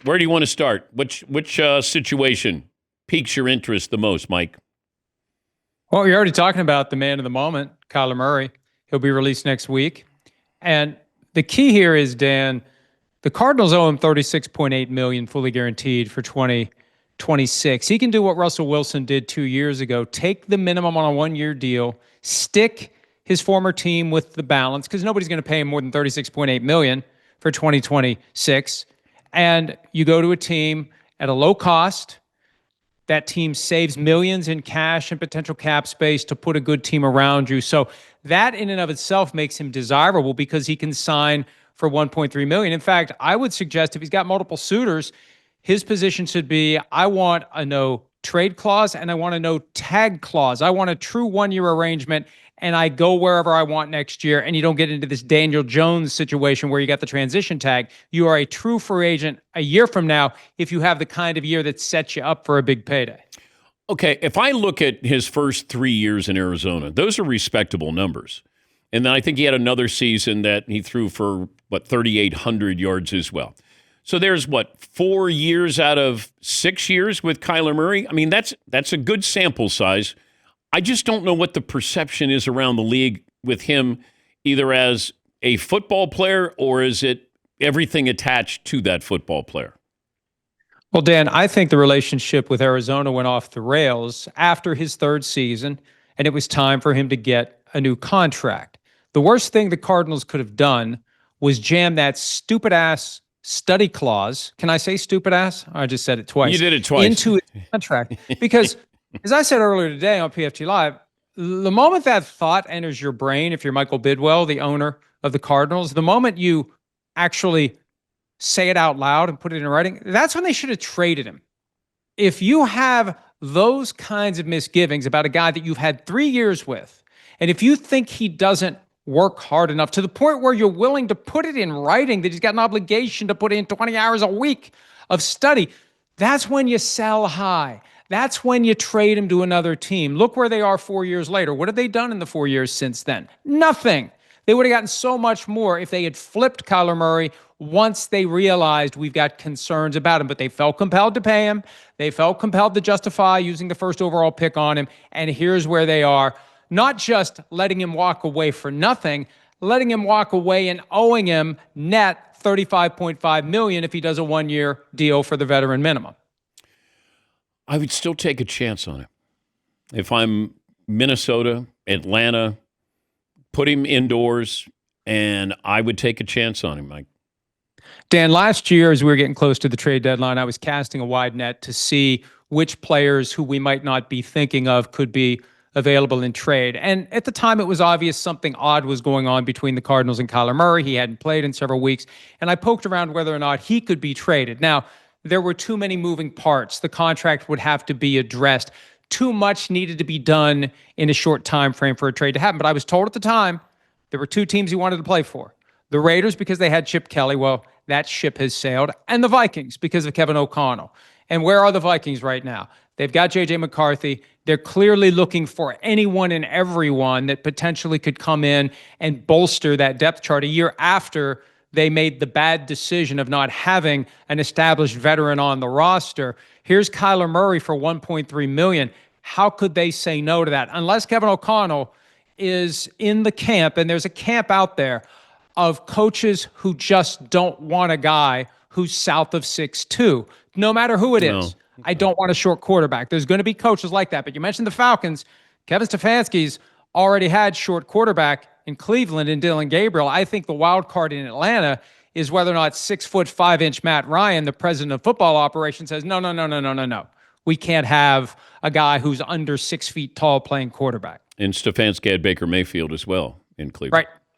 Where do you want to start? Which situation piques your interest the most, Mike? Well, you're already talking about the man of the moment, Kyler Murray. He'll be released next week. And the key here is, Dan, the Cardinals owe him $36.8 million fully guaranteed for 2026. He can do what Russell Wilson did 2 years ago, take the minimum on a one-year deal, stick his former team with the balance, because nobody's going to pay him more than $36.8 million for 2026. And you go to a team at a low cost. That team saves millions in cash and potential cap space to put a good team around you. So that in and of itself makes him desirable because he can sign for $1.3 million. In fact, I would suggest if he's got multiple suitors, his position should be, I want a no trade clause and I want a no tag clause. I want a true one-year arrangement and I go wherever I want next year, and you don't get into this Daniel Jones situation where you got the transition tag. You are a true free agent a year from now if you have the kind of year that sets you up for a big payday. Okay, if I look at his first 3 years in Arizona, those are respectable numbers. And then I think he had another season that he threw for, 3,800 yards as well. So there's, 4 years out of 6 years with Kyler Murray? I mean, that's a good sample size. I just don't know what the perception is around the league with him, either as a football player or is it everything attached to that football player? Well, Dan, I think the relationship with Arizona went off the rails after his third season, and it was time for him to get a new contract. The worst thing the Cardinals could have done was jam that stupid-ass study clause. Can I say stupid-ass? I just said it twice. You did it twice. Into his contract. Because, as I said earlier today on PFT Live, the moment that thought enters your brain, if you're Michael Bidwell, the owner of the Cardinals, the moment you actually say it out loud and put it in writing, that's when they should have traded him. If you have those kinds of misgivings about a guy that you've had 3 years with, and if you think he doesn't work hard enough to the point where you're willing to put it in writing that he's got an obligation to put in 20 hours a week of study, that's when you sell high. That's when you trade him to another team. Look where they are 4 years later. What have they done in the 4 years since then? Nothing. They would have gotten so much more if they had flipped Kyler Murray once they realized we've got concerns about him. But they felt compelled to pay him. They felt compelled to justify using the first overall pick on him. And here's where they are. Not just letting him walk away for nothing, letting him walk away and owing him net $35.5 million if he does a one-year deal for the veteran minimum. I would still take a chance on him. If I'm Minnesota, Atlanta, put him indoors, and I would take a chance on him, Mike. Dan, last year, as we were getting close to the trade deadline, I was casting a wide net to see which players who we might not be thinking of could be available in trade. And at the time, it was obvious something odd was going on between the Cardinals and Kyler Murray. He hadn't played in several weeks, and I poked around whether or not he could be traded. Now, there were too many moving parts. The contract would have to be addressed. Too much needed to be done in a short time frame for a trade to happen. But I was told at the time there were two teams he wanted to play for. The Raiders, because they had Chip Kelly. Well, that ship has sailed. And the Vikings, because of Kevin O'Connell. And where are the Vikings right now? They've got J.J. McCarthy. They're clearly looking for anyone and everyone that potentially could come in and bolster that depth chart a year after they made the bad decision of not having an established veteran on the roster. Here's Kyler Murray for $1.3 million. How could they say no to that? Unless Kevin O'Connell is in the camp, and there's a camp out there of coaches who just don't want a guy who's south of 6'2", no matter who it is. I don't want a short quarterback. There's going to be coaches like that. But you mentioned the Falcons. Kevin Stefanski's already had short quarterback in Cleveland and Dylan Gabriel. I think the wild card in Atlanta is whether or not 6'5" Matt Ryan, the president of football operations, says, no. We can't have a guy who's under 6 feet tall playing quarterback. And Stefanski had Baker Mayfield as well in Cleveland. Right.